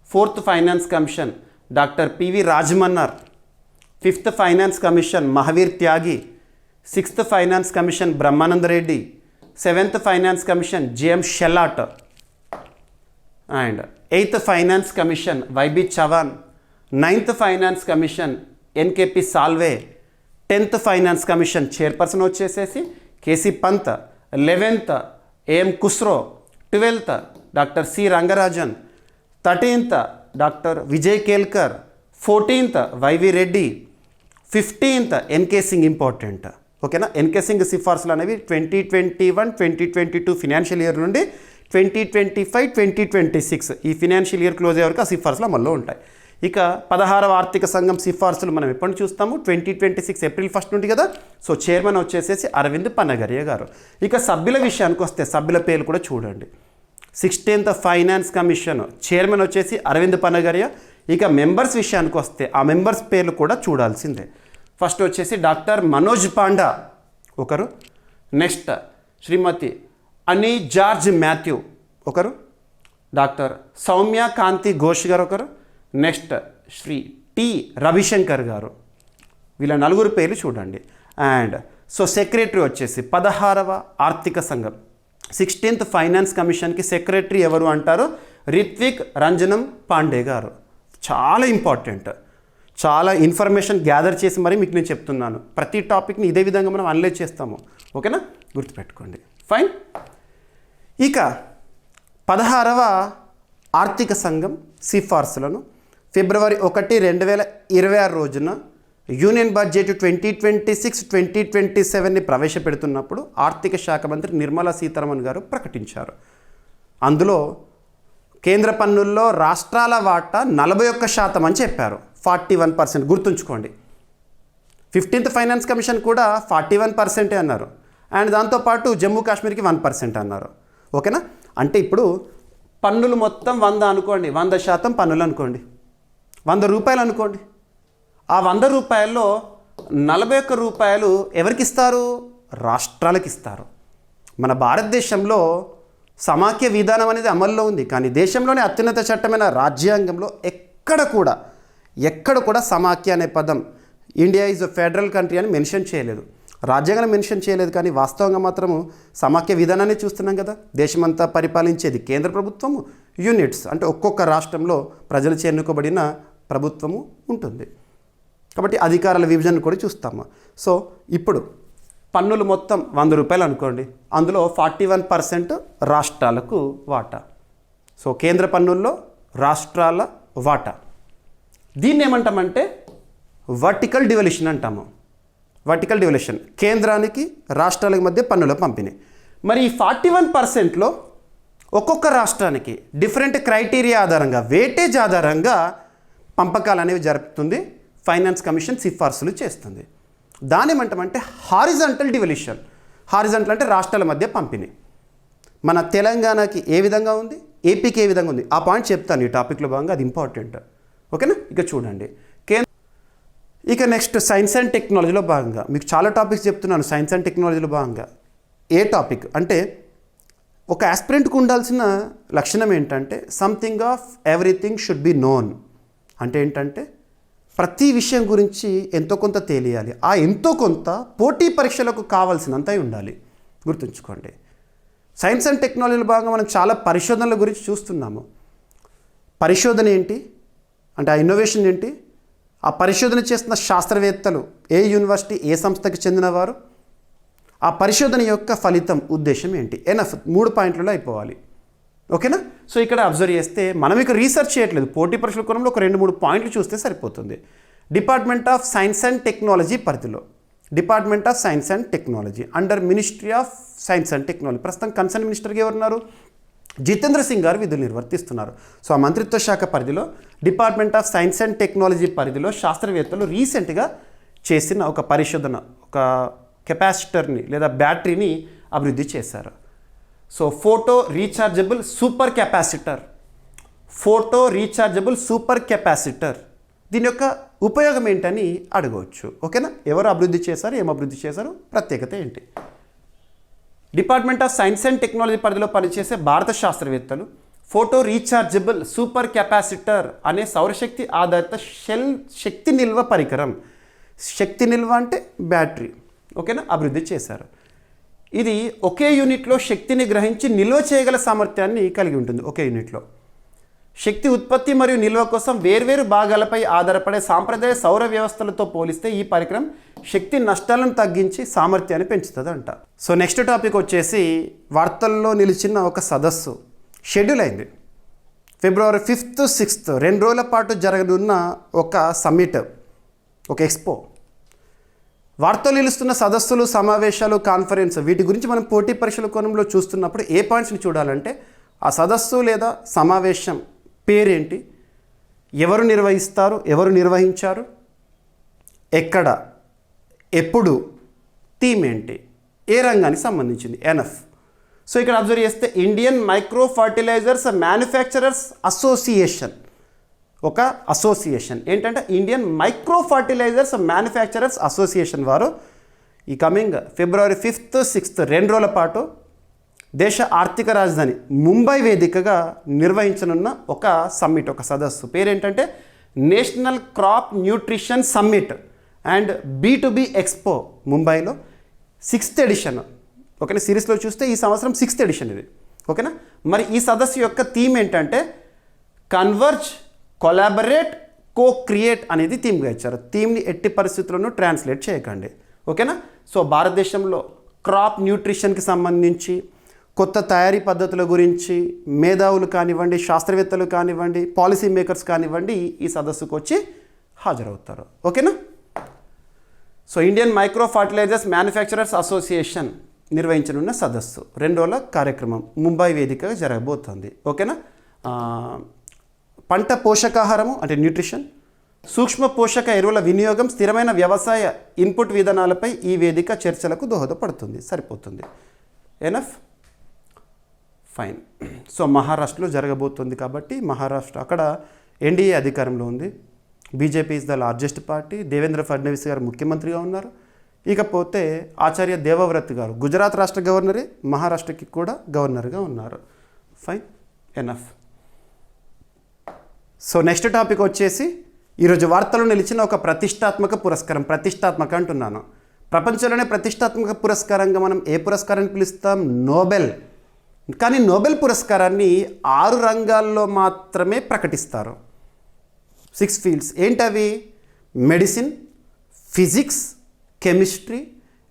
Fourth finance commission doctor P V Rajamannar. 5th finance commission Mahavir Tyagi, 6th finance commission Brahmananda Reddy, 7th finance commission J M Shelat and 8th finance commission Y B Chavan, 9th finance commission N K P Salve, 10th finance commission chairperson వచ్చేసేసి K C Pant, 11th A M Khusro, 12th doctor C Rangarajan, 13th doctor Vijay Kelkar, 14th Y V Reddy, 15th N K Singh important. ఓకేనా, N K Singh సిఫార్సులు అనేవి 2021-2022 financial year నుండి 2025-2026 ఈ financial year close అయ్యే వరకు ఆ సిఫార్సులు అమల్లో ఉంటాయి. ఇక 16వ ఆర్థిక సంఘం సిఫార్సులు మనం ఎప్పుడు చూస్తాము, 2026 ఏప్రిల్ 1 నుండి కదా. సో చైర్మన్ వచ్చేసేసి అరవింద్ పన్నగరియా గారు. ఇక సభ్యుల విషయానికి వస్తే సభ్యుల పేర్లు కూడా చూడండి. 16th ఫైనాన్స్ కమిషన్ చైర్మన్ వచ్చేసి అరవింద్ పన్నగరియా. ఇక మెంబర్స్ విషయానికి వస్తే ఆ మెంబర్స్ పేర్లు కూడా చూడాల్సిందే. ఫస్ట్ వచ్చేసి డాక్టర్ మనోజ్ పాండా ఒకరు, నెక్స్ట్ శ్రీమతి అని జార్జ్ మాథ్యూ ఒకరు, డాక్టర్ సౌమ్య కాంతి ఘోష్ గారు ఒకరు, నెక్స్ట్ శ్రీ టి రవిశంకర్ గారు. వీళ్ళ నలుగురు పేర్లు చూడండి. అండ్ సో సెక్రటరీ వచ్చేసి 16వ ఆర్థిక సంఘం 16th ఫైనాన్స్ కమిషన్కి సెక్రటరీ ఎవరు అంటారు, రిత్విక్ రంజనం పాండే గారు. చాలా ఇంపార్టెంట్, చాలా ఇన్ఫర్మేషన్ గ్యాదర్ చేసి మరి మీకు నేను చెప్తున్నాను. ప్రతి టాపిక్ని ఇదే విధంగా మనం అనలైజ్ చేస్తాము. ఓకేనా, గుర్తుపెట్టుకోండి. ఫైన్. ఇక 16వ ఆర్థిక సంఘం సిఫార్సులను ఫిబ్రవరి 1, 2026 రోజున యూనియన్ బడ్జెట్ 2026-2027ని ప్రవేశపెడుతున్నప్పుడు ఆర్థిక శాఖ మంత్రి నిర్మలా సీతారామన్ గారు ప్రకటించారు. అందులో కేంద్ర పన్నుల్లో రాష్ట్రాల వాటా 41% అని చెప్పారు. 41% గుర్తుంచుకోండి. 15th ఫైనాన్స్ కమిషన్ కూడా 41% అన్నారు. అండ్ దాంతోపాటు జమ్మూ కాశ్మీర్కి 1% అన్నారు. ఓకేనా, అంటే ఇప్పుడు పన్నులు మొత్తం 100 అనుకోండి, 100% పన్నులు అనుకోండి, 100 రూపాయలు అనుకోండి. ఆ 100 రూపాయల్లో 41 రూపాయలు ఎవరికి ఇస్తారు, రాష్ట్రాలకు ఇస్తారు. మన భారతదేశంలో సమాఖ్య విధానం అనేది అమల్లో ఉంది. కానీ దేశంలోనే అత్యున్నత చట్టమైన రాజ్యాంగంలో ఎక్కడ కూడా సమాఖ్య అనే పదం ఇండియా ఈజ్ ఫెడరల్ కంట్రీ అని మెన్షన్ చేయలేదు. రాజ్యాంగంలో మెన్షన్ చేయలేదు. కానీ వాస్తవంగా మాత్రము సమాఖ్య విధానాన్ని చూస్తున్నాం కదా. దేశమంతా పరిపాలించేది కేంద్ర ప్రభుత్వము, యూనిట్స్ అంటే ఒక్కొక్క రాష్ట్రంలో ప్రజలు ఎన్నుకోబడిన ప్రభుత్వము ఉంటుంది. కాబట్టి అధికారాల విభజన కూడా చూస్తాము. సో ఇప్పుడు పన్నులు మొత్తం 100 రూపాయలు అనుకోండి, అందులో 41% రాష్ట్రాలకు వాటా. సో కేంద్ర పన్నుల్లో రాష్ట్రాల వాటా. దీన్ని ఏమంటామంటే వర్టికల్ డివల్యూషన్ అంటాము. వర్టికల్ డివల్యూషన్, కేంద్రానికి రాష్ట్రాలకు మధ్య పన్నుల పంపిణీ. మరి ఈ 41%లో ఒక్కొక్క రాష్ట్రానికి డిఫరెంట్ క్రైటీరియా ఆధారంగా, వేటేజ్ ఆధారంగా పంపకాలు అనేవి జరుపుతుంది. ఫైనాన్స్ కమిషన్ సిఫార్సులు చేస్తుంది. దాని ఏమంటామంటే హారిజాంటల్ డివల్యూషన్. హారిజాంటల్ అంటే రాష్ట్రాల మధ్య పంపిణీ. మన తెలంగాణకి ఏ విధంగా ఉంది, ఏపీకి ఏ విధంగా ఉంది, ఆ పాయింట్ చెప్తాను ఈ టాపిక్లో భాగంగా. అది ఇంపార్టెంట్. ఓకేనా, ఇక చూడండి. ఇక నెక్స్ట్ సైన్స్ అండ్ టెక్నాలజీలో భాగంగా మీకు చాలా టాపిక్స్ చెప్తున్నాను. సైన్స్ అండ్ టెక్నాలజీలో భాగంగా ఏ టాపిక్ అంటే ఒక ఆస్పిరెంట్కి ఉండాల్సిన లక్షణం ఏంటంటే something of everything should be known. అంటే ఏంటంటే ప్రతి విషయం గురించి ఎంతో కొంత తెలియాలి. ఆ ఎంతో కొంత పోటీ పరీక్షలకు కావాల్సినంత ఉండాలి. గుర్తుంచుకోండి. సైన్స్ అండ్ టెక్నాలజీలో భాగంగా మనం చాలా పరిశోధనల గురించి చూస్తున్నాము. పరిశోధన ఏంటి అంటే ఆ ఇన్నోవేషన్ ఏంటి, ఆ పరిశోధన చేస్తున్న శాస్త్రవేత్తలు ఏ యూనివర్సిటీ, ఏ సంస్థకి చెందినవారు, ఆ పరిశోధన యొక్క ఫలితం, ఉద్దేశం ఏంటి. ఎనఫ్ 3 పాయింట్లలో అయిపోవాలి. ఓకేనా. సో ఇక్కడ అబ్జర్వ్ చేస్తే మనం ఇక్కడ రీసెర్చ్ చేయట్లేదు. పోటీ పరీక్షల కోణంలో ఒక 2-3 పాయింట్లు చూస్తే సరిపోతుంది. Department of science and technology పరిధిలో, department of science and technology under ministry of science and technology. ప్రస్తుతం కన్సర్న్ మినిస్టర్గా ఎవరున్నారు, జితేంద్ర సింగ్ గారు విధులు నిర్వర్తిస్తున్నారు. సో ఆ మంత్రిత్వ శాఖ పరిధిలో department of science and technology పరిధిలో శాస్త్రవేత్తలు రీసెంట్గా చేసిన ఒక పరిశోధన, ఒక కెపాసిటర్ని లేదా బ్యాటరీని అభివృద్ధి చేశారు. So photo rechargeable super capacitor, దీని యొక్క ఉపయోగం ఏంటని అడగవచ్చు. ఓకేనా, ఎవరు అభివృద్ధి చేశారు, ఏం అభివృద్ధి చేశారు, ప్రత్యేకత ఏంటి. Department of science and technology పరిధిలో పనిచేసే భారత శాస్త్రవేత్తలు ఫోటో సూపర్ కెపాసిటర్ అనే సౌరశక్తి ఆధారిత శక్తి నిల్వ పరికరం శక్తి నిల్వ అంటే బ్యాటరీ, ఓకేనా, అభివృద్ధి చేశారు. ఇది ఒకే యూనిట్లో శక్తిని గ్రహించి నిల్వ చేయగల సామర్థ్యాన్ని కలిగి ఉంటుంది. ఒకే యూనిట్లో శక్తి ఉత్పత్తి మరియు నిల్వ కోసం వేర్వేరు భాగాలపై ఆధారపడే సాంప్రదాయ సౌర వ్యవస్థలతో పోలిస్తే ఈ పరికరం శక్తి నష్టాలను తగ్గించి సామర్థ్యాన్ని పెంచుతుంది అంట. సో నెక్స్ట్ టాపిక్ వచ్చేసి వార్తల్లో నిలిచిన ఒక సదస్సు షెడ్యూల్ అయింది. ఫిబ్రవరి 5th 6th 2 రోజుల పాటు జరగనున్న ఒక సమ్మిట్, ఒక ఎక్స్పో. వార్తలు నిలుస్తున్న సదస్సులు, సమావేశాలు, కాన్ఫరెన్స్, వీటి గురించి మనం పోటీ పరీక్షల కోణంలో చూస్తున్నప్పుడు ఏ పాయింట్స్ని చూడాలంటే ఆ సదస్సు లేదా సమావేశం పేరేంటి, ఎవరు నిర్వహిస్తారు, ఎవరు నిర్వహించారు, ఎక్కడ, ఎప్పుడు, థీమ్ ఏంటి, ఏ రంగానికి సంబంధించింది, ఎనఫ్. సో ఇక్కడ అబ్జర్వ్ చేస్తే Indian micro fertilisers manufacturers association, ఒక అసోసియేషన్ ఏంటంటే Indian micro fertilisers manufacturers association వారు ఈ కమింగ్ ఫిబ్రవరి 5th 6th 2 రోజుల పాటు దేశ ఆర్థిక రాజధాని ముంబై వేదికగా నిర్వహించనున్న ఒక సమ్మిట్, ఒక సదస్సు పేరేంటంటే national crop nutrition summit and B2B expo ముంబైలో 6th ఎడిషన్. ఓకేనా, సిరీస్లో చూస్తే ఈ సంవత్సరం 6th ఎడిషన్ ఇది. ఓకేనా, మరి ఈ సదస్సు యొక్క థీమ్ ఏంటంటే కన్వర్జ్, కొలాబరేట్, క్రియేట్ అనేది థీమ్గా ఇచ్చారు. థీమ్ని ఎట్టి పరిస్థితుల్లోనూ ట్రాన్స్లేట్ చేయకండి. ఓకేనా, సో భారతదేశంలో క్రాప్ న్యూట్రిషన్కి సంబంధించి కొత్త తయారీ పద్ధతుల గురించి మేధావులు కానివ్వండి, శాస్త్రవేత్తలు కానివ్వండి, పాలసీ మేకర్స్ కానివ్వండి ఈ సదస్సుకు వచ్చి హాజరవుతారు. ఓకేనా, so Indian micro fertilisers manufacturers association నిర్వహించనున్న సదస్సు 2 రోజుల కార్యక్రమం ముంబై వేదికగా జరగబోతోంది. ఓకేనా, పంట పోషకాహారము అంటే న్యూట్రిషన్, సూక్ష్మ పోషక ఎరువుల వినియోగం, స్థిరమైన వ్యవసాయ ఇన్పుట్ విధానాలపై ఈ వేదిక చర్చలకు దోహదపడుతుంది. సరిపోతుంది, ఎనఫ్, ఫైన్. సో మహారాష్ట్రలో జరగబోతుంది కాబట్టి మహారాష్ట్ర అక్కడ ఎన్డీఏ అధికారంలో ఉంది. BJP is the largest party. Devendra Fadnavis గారు ముఖ్యమంత్రిగా ఉన్నారు. ఇకపోతే ఆచార్య దేవవ్రత్ గారు గుజరాత్ రాష్ట్ర గవర్నరే, మహారాష్ట్రకి కూడా గవర్నర్గా ఉన్నారు. Fine, enough. So next topic వచ్చేసి ఈరోజు వార్తలు నిలిచిన ఒక ప్రతిష్టాత్మక పురస్కారం. ప్రతిష్టాత్మక అంటున్నాను, ప్రపంచంలోనే ప్రతిష్టాత్మక పురస్కారంగా మనం ఏ పురస్కారాన్ని పిలుస్తాం? నోబెల్. కానీ నోబెల్ పురస్కారాన్ని 6 రంగాల్లో మాత్రమే ప్రకటిస్తారు. 6 ఫీల్డ్స్ ఏంటవి? Medicine, physics, chemistry,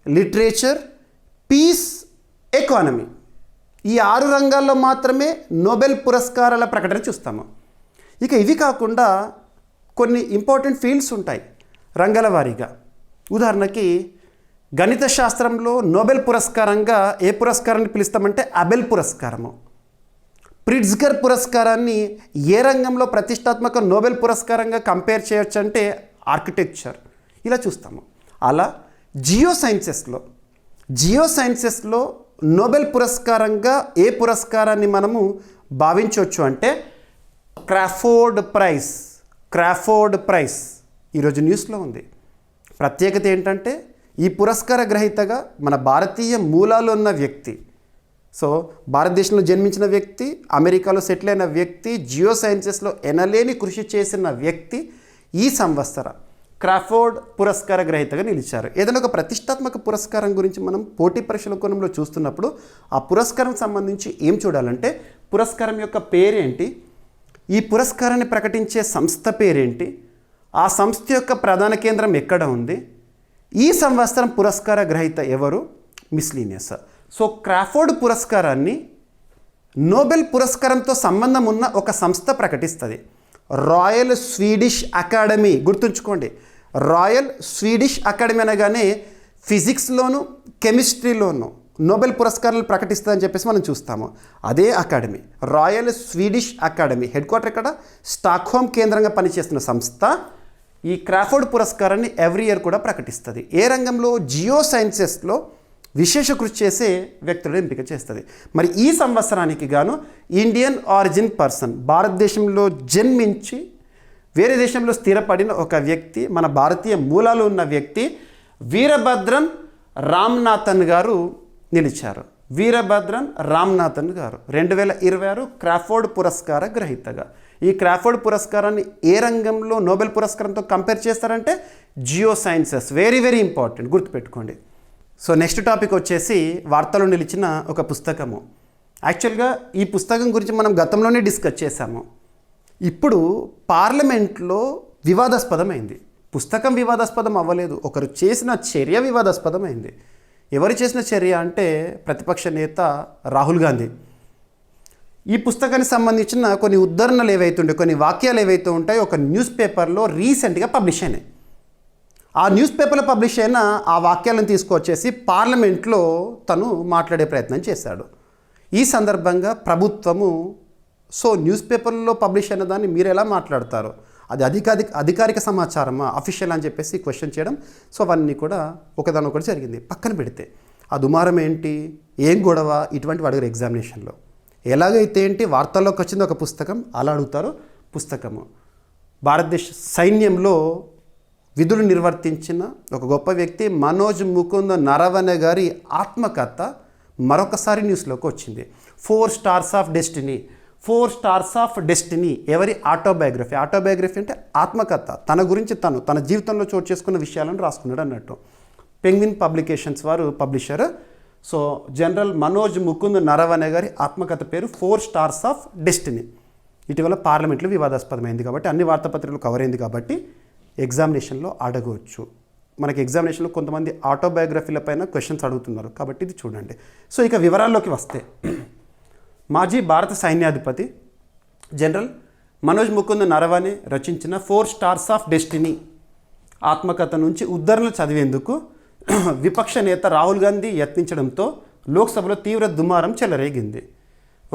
literature, peace, economy. ఈ 6 రంగాల్లో మాత్రమే నోబెల్ పురస్కారాల ప్రకటన చూస్తాము. ఇక ఇవి కాకుండా కొన్ని ఇంపార్టెంట్ ఫీల్డ్స్ ఉంటాయి రంగాల వారీగా. ఉదాహరణకి గణిత శాస్త్రంలో నోబెల్ పురస్కారంగా ఏ పురస్కారాన్ని పిలుస్తామంటే అబెల్ పురస్కారము. ప్రిట్జ్కర్ పురస్కారాన్ని ఏ రంగంలో ప్రతిష్టాత్మక నోబెల్ పురస్కారంగా కంపేర్ చేయొచ్చు అంటే ఆర్కిటెక్చర్, ఇలా చూస్తాము. అలా జియో సైన్సెస్లో నోబెల్ పురస్కారంగా ఏ పురస్కారాన్ని మనము భావించవచ్చు అంటే క్రాఫోర్డ్ ప్రైజ్ ఈరోజు న్యూస్లో ఉంది. ప్రత్యేకత ఏంటంటే ఈ పురస్కార గ్రహీతగా మన భారతీయ మూలాలు ఉన్న వ్యక్తి. సో భారతదేశంలో జన్మించిన వ్యక్తి, అమెరికాలో సెటిల్ అయిన వ్యక్తి, జియో సైన్సెస్లో ఎనలేని కృషి చేసిన వ్యక్తి ఈ సంవత్సర క్రాఫోర్డ్ పురస్కార గ్రహీతగా నిలిచారు. ఏదైనా ఒక ప్రతిష్టాత్మక పురస్కారం గురించి మనం పోటీ పరీక్షల కోణంలో చూస్తున్నప్పుడు ఆ పురస్కారం సంబంధించి ఏం చూడాలంటే పురస్కారం యొక్క పేరేంటి, ఈ పురస్కారాన్ని ప్రకటించే సంస్థ పేరేంటి, ఆ సంస్థ యొక్క ప్రధాన కేంద్రం ఎక్కడ ఉంది, ఈ సంవత్సరం పురస్కార గ్రహీత ఎవరు, మిస్లీనియస్. సో క్రాఫోర్డ్ పురస్కారాన్ని నోబెల్ పురస్కారంతో సంబంధం ఉన్న ఒక సంస్థ ప్రకటిస్తుంది. రాయల్ స్వీడిష్ అకాడమీ, గుర్తుంచుకోండి, రాయల్ స్వీడిష్ అకాడమీ అనగానే ఫిజిక్స్లోను కెమిస్ట్రీలోను నోబెల్ పురస్కారాలు ప్రకటిస్తుందని చెప్పేసి మనం చూస్తాము. అదే academy royal Swedish academy head quarter ఇక్కడ స్టాక్హోమ్ కేంద్రంగా పనిచేస్తున్న సంస్థ ఈ క్రాఫోర్డ్ పురస్కారాన్ని ఎవ్రీ ఇయర్ కూడా ప్రకటిస్తుంది. ఏ రంగంలో? జియో సైన్సెస్లో విశేష కృషి చేసే వ్యక్తులను ఎంపిక చేస్తుంది. మరి ఈ సంవత్సరానికి గాను ఇండియన్ ఆరిజిన్ పర్సన్, భారతదేశంలో జన్మించి వేరే దేశంలో స్థిరపడిన ఒక వ్యక్తి, మన భారతీయ మూలాలు ఉన్న వ్యక్తి వీరభద్రన్ రామ్నాథన్ గారు నిలిచారు. వీరభద్రన్ రామ్నాథన్ గారు 2026 క్రాఫోర్డ్ పురస్కార గ్రహీతగా. ఈ క్రాఫోర్డ్ పురస్కారాన్ని ఏ రంగంలో నోబెల్ పురస్కారంతో కంపేర్ చేస్తారంటే geo sciences. Very very important, గుర్తుపెట్టుకోండి. సో నెక్స్ట్ టాపిక్ వచ్చేసి వార్తల్లో నిలిచిన ఒక పుస్తకము. యాక్చువల్గా ఈ పుస్తకం గురించి మనం గతంలోనే డిస్కస్ చేశాము. ఇప్పుడు పార్లమెంట్లో వివాదాస్పదమైంది. పుస్తకం వివాదాస్పదం అవ్వలేదు, ఒకరు చేసిన చర్య వివాదాస్పదమైంది. ఎవరు చేసిన చర్య అంటే ప్రతిపక్ష నేత రాహుల్ గాంధీ. ఈ పుస్తకానికి సంబంధించిన కొన్ని ఉద్ధరణలు ఏవైతుండే, కొన్ని వాక్యాలు ఏవైతే ఉంటాయో ఒక న్యూస్ పేపర్లో రీసెంట్గా పబ్లిష్ అయినాయి. ఆ న్యూస్ పేపర్లో పబ్లిష్ అయిన ఆ వాక్యాలను తీసుకొచ్చేసి పార్లమెంట్లో తను మాట్లాడే ప్రయత్నం చేశాడు. ఈ సందర్భంగా ప్రభుత్వము న్యూస్ పేపర్లో పబ్లిష్ అయిన దాన్ని మీరు ఎలా మాట్లాడతారు, అది అధికారిక సమాచారమా, అఫీషియల్ అని చెప్పేసి క్వశ్చన్ చేయడం. అవన్నీ కూడా ఒకదానొకటి జరిగింది. పక్కన పెడితే ఆ దుమారం ఏంటి, ఏం గొడవ, ఇటువంటివి అడిగారు ఎగ్జామినేషన్లో. ఎలాగైతే ఏంటి వార్తల్లోకి వచ్చింది ఒక పుస్తకం, అలా అడుగుతారు పుస్తకము. భారతదేశ సైన్యంలో విధులు నిర్వర్తించిన ఒక గొప్ప వ్యక్తి మనోజ్ ముకుంద్ నరవణే గారి ఆత్మకథ మరొకసారి న్యూస్లోకి వచ్చింది. 4 stars of destiny. 4 stars of destiny ఎవరి ఆటోబయోగ్రఫీ. ఆటోబయోగ్రఫీ అంటే ఆత్మకథ, తన గురించి తన జీవితంలో చోటు చేసుకున్న విషయాలను రాసుకున్నాడు అన్నట్టు. పెంగ్విన్ పబ్లికేషన్స్ వారు పబ్లిషర్. జనరల్ మనోజ్ ముకుంద్ నరవణే గారి ఆత్మకథ పేరు 4 స్టార్స్ ఆఫ్ డెస్టినీ. ఇటీవల పార్లమెంట్లో వివాదాస్పదమైంది కాబట్టి అన్ని వార్తాపత్రికలు కవర్ అయింది కాబట్టి ఎగ్జామినేషన్లో అడగవచ్చు. మనకి ఎగ్జామినేషన్లో కొంతమంది ఆటోబయోగ్రఫీల పైన క్వశ్చన్స్ అడుగుతున్నారు కాబట్టి ఇది చూడండి. ఇక వివరాల్లోకి వస్తే, మాజీ భారత సైన్యాధిపతి జనరల్ మనోజ్ ముకుంద్ నరవణే రచించిన 4 స్టార్స్ ఆఫ్ డెస్టినీ ఆత్మకథ నుంచి ఉద్ధరణలు చదివేందుకు విపక్ష నేత రాహుల్ గాంధీ యత్నించడంతో లోక్సభలో తీవ్ర దుమారం చెలరేగింది.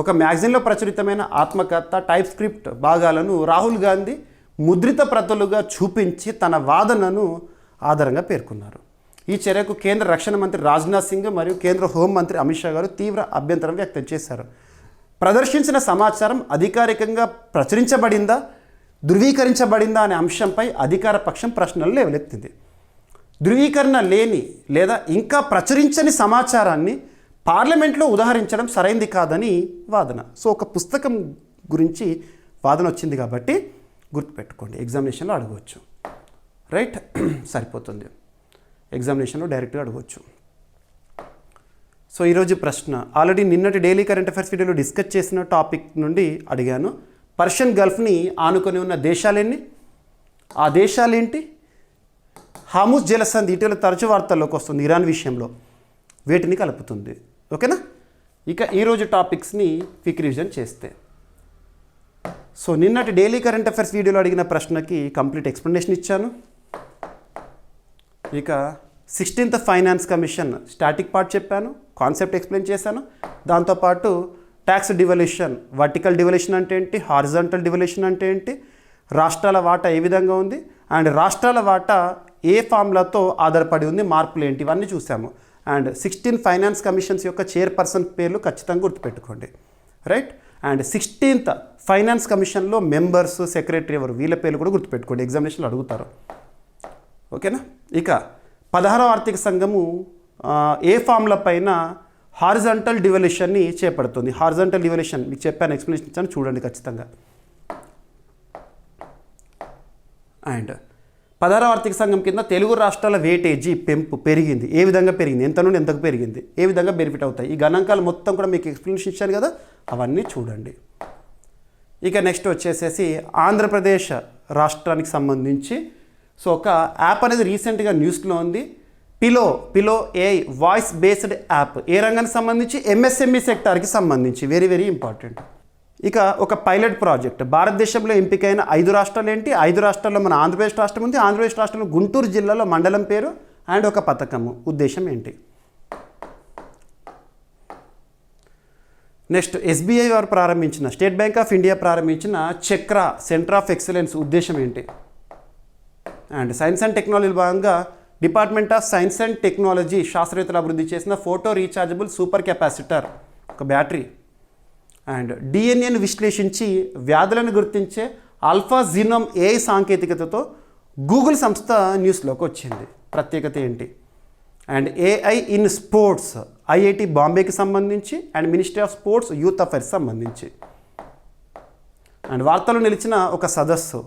ఒక మ్యాగజైన్లో ప్రచురితమైన ఆత్మకథ టైప్ స్క్రిప్ట్ భాగాలను రాహుల్ గాంధీ ముద్రిత ప్రతులుగా చూపించి తన వాదనను ఆధారంగా పేర్కొన్నారు. ఈ చర్యకు కేంద్ర రక్షణ మంత్రి రాజ్నాథ్ సింగ్ మరియు కేంద్ర హోంమంత్రి అమిత్ షా గారు తీవ్ర అభ్యంతరం వ్యక్తం చేశారు. ప్రదర్శించిన సమాచారం అధికారికంగా ప్రచురించబడిందా, ధృవీకరించబడిందా అనే అంశంపై అధికార పక్షం ప్రశ్నలు లేవనెత్తింది. ధృవీకరణ లేని లేదా ఇంకా ప్రచురించని సమాచారాన్ని పార్లమెంట్లో ఉదహరించడం సరైంది కాదని వాదన. ఒక పుస్తకం గురించి వాదన వచ్చింది కాబట్టి గుర్తుపెట్టుకోండి, ఎగ్జామినేషన్లో అడగవచ్చు. రైట్, సరిపోతుంది. ఎగ్జామినేషన్లో డైరెక్ట్గా అడగవచ్చు. ఈరోజు ప్రశ్న ఆల్రెడీ నిన్నటి డైలీ కరెంట్ అఫైర్స్ వీడియోలో డిస్కస్ చేసిన టాపిక్ నుండి అడిగాను. పర్షియన్ గల్ఫ్ని ఆనుకొని ఉన్న దేశాలెన్ని, ఆ దేశాలేంటి? హార్ముజ్ జలసంధి ఇటీవల తరచు వార్తల్లోకి వస్తుంది, ఇరాన్ విషయంలో వేటిని కలుపుతుంది. ఓకేనా? ఇక ఈరోజు టాపిక్స్ని క్విక్ రివిజన్ చేస్తే, నిన్నటి డైలీ కరెంట్ అఫైర్స్ వీడియోలో అడిగిన ప్రశ్నకి కంప్లీట్ ఎక్స్ప్లెనేషన్ ఇచ్చాను. ఇక 16th finance commission static part చెప్పాను, కాన్సెప్ట్ ఎక్స్ప్లెయిన్ చేశాను. దాంతోపాటు ట్యాక్స్ డివల్యూషన్, వర్టికల్ డివల్యూషన్ అంటే ఏంటి, హారిజాంటల్ డివల్యూషన్ అంటే ఏంటి, రాష్ట్రాల వాటా ఏ విధంగా ఉంది, అండ్ రాష్ట్రాల వాటా ఏ ఫార్ములాతో ఆధారపడి ఉంది, మార్పులు ఏంటి, ఇవన్నీ చూసాము. అండ్ 16 ఫైనాన్స్ కమిషన్స్ యొక్క చైర్పర్సన్ పేర్లు ఖచ్చితంగా గుర్తుపెట్టుకోండి. రైట్, అండ్ 16th ఫైనాన్స్ కమిషన్లో మెంబర్స్, సెక్రటరీ ఎవరు, వీళ్ళ పేర్లు కూడా గుర్తుపెట్టుకోండి, ఎగ్జామినేషన్లో అడుగుతారు. ఓకేనా? ఇక 16వ ఆర్థిక సంఘము ఏ ఫార్ములా పైన హారిజాంటల్ డివల్యూషన్ని చేపడుతుంది. హారిజాంటల్ డివల్యూషన్ మీకు చెప్పాను, ఎక్స్ప్లెనేషన్ ఇచ్చాను, చూడండి ఖచ్చితంగా. అండ్ 16వ ఆర్థిక సంఘం కింద తెలుగు రాష్ట్రాల వేటేజీ పెరిగింది. ఏ విధంగా పెరిగింది, ఎంత నుండి ఎంతకు పెరిగింది, ఏ విధంగా బెనిఫిట్ అవుతాయి, ఈ గణాంకాలు మొత్తం కూడా మీకు ఎక్స్ప్లెనేషన్ ఇచ్చాను కదా, అవన్నీ చూడండి. ఇక నెక్స్ట్ వచ్చేసేసి ఆంధ్రప్రదేశ్ రాష్ట్రానికి సంబంధించి ఒక యాప్ అనేది రీసెంట్గా న్యూస్లో ఉంది. పిలో ఏఐ వాయిస్ బేస్డ్ యాప్. ఏ రంగానికి సంబంధించి? ఎంఎస్ఎంఈ సెక్టార్కి సంబంధించి. Very very important. ఇక ఒక పైలట్ ప్రాజెక్ట్, భారతదేశంలో ఎంపికైన 5 రాష్ట్రాలు ఏంటి? 5 రాష్ట్రాల్లో మన ఆంధ్రప్రదేశ్ రాష్ట్రం ఉంది. ఆంధ్రప్రదేశ్ రాష్ట్రంలో గుంటూరు జిల్లాలో మండలం పేరు అండ్ ఒక పథకము, ఉద్దేశం ఏంటి? నెక్స్ట్ ఎస్బీఐ వారు ప్రారంభించిన, స్టేట్ బ్యాంక్ ఆఫ్ ఇండియా ప్రారంభించిన చక్ర సెంటర్ ఆఫ్ ఎక్సలెన్స్, ఉద్దేశం ఏంటి? అండ్ సైన్స్ అండ్ టెక్నాలజీ భాగంగా department of science and technology శాస్త్రవేత్తలు అభివృద్ధి చేసిన ఫోటో రీఛార్జబుల్ సూపర్ కెపాసిటర్, ఒక బ్యాటరీ. అండ్ డిఎన్ఏను విశ్లేషించి వ్యాధులను గుర్తించే ఆల్ఫా జీనోమ్ ఏఐ సాంకేతికతతో గూగుల్ సంస్థ న్యూస్లోకి వచ్చింది. ప్రత్యేకత ఏంటి? And AI in sports, IIT బాంబేకి సంబంధించి and ministry of sports youth affairs సంబంధించి. అండ్ వార్తలు నిలిచిన ఒక సదస్సు.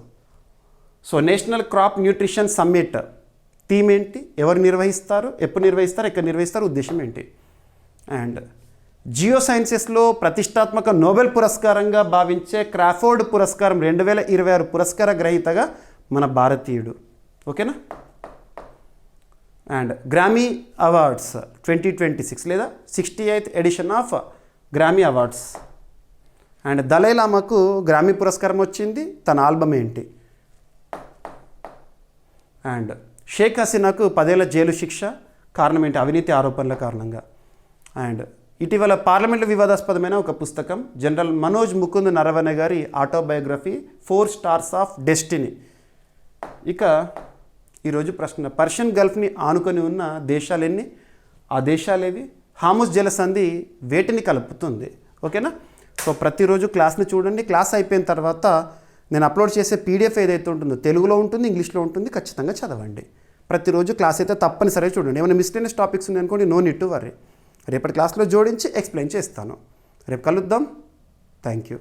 So national crop nutrition summit theme ఏంటి, ఎవరు నిర్వహిస్తారు, ఎప్పుడు నిర్వహిస్తారు, ఎక్కడ నిర్వహిస్తారు, ఉద్దేశం ఏంటి. అండ్ జియో సైన్సెస్లో ప్రతిష్టాత్మక నోబెల్ పురస్కారంగా భావించే క్రాఫోర్డ్ పురస్కారం 2026 పురస్కార గ్రహీతగా మన భారతీయుడు. ఓకేనా. అండ్ గ్రామీ అవార్డ్స్ 2026 లేదా 68th edition of Grammy awards. And దలైలామాకు గ్రామీ పురస్కారం వచ్చింది, తన ఆల్బమ్ ఏంటి. అండ్ షేక్ హసీనాకు 10 ఏళ్ల జైలు శిక్ష, కారణం ఏంటి, అవినీతి ఆరోపణల కారణంగా. అండ్ ఇటీవల పార్లమెంట్లో వివాదాస్పదమైన ఒక పుస్తకం జనరల్ మనోజ్ ముకుంద్ నరవణే గారి ఆటోబయోగ్రఫీ 4 స్టార్స్ ఆఫ్ డెస్టినీ. ఇక ఈరోజు ప్రశ్న, పర్షియన్ గల్ఫ్ని ఆనుకొని ఉన్న దేశాలు ఎన్ని, ఆ దేశాలేవి, హాముస్ జలసంధి వేటిని కలుపుతుంది. ఓకేనా. సో ప్రతిరోజు క్లాస్ని చూడండి. క్లాస్ అయిపోయిన తర్వాత నేను అప్లోడ్ చేసే పీడిఎఫ్ ఏదైతే ఉంటుందో తెలుగులో ఉంటుంది, ఇంగ్లీష్లో ఉంటుంది, ఖచ్చితంగా చదవండి. ప్రతిరోజు క్లాస్ అయితే తప్పనిసరిగా చూడండి. ఏమైనా మిస్టేనియస్ టాపిక్స్ ఉన్నాయనుకోండి, నో నీడ్ టు వర్రీ, రేపటి క్లాస్లో జోడించి ఎక్స్ప్లెయిన్ చేస్తాను. రేపు కలుద్దాం. Thank you.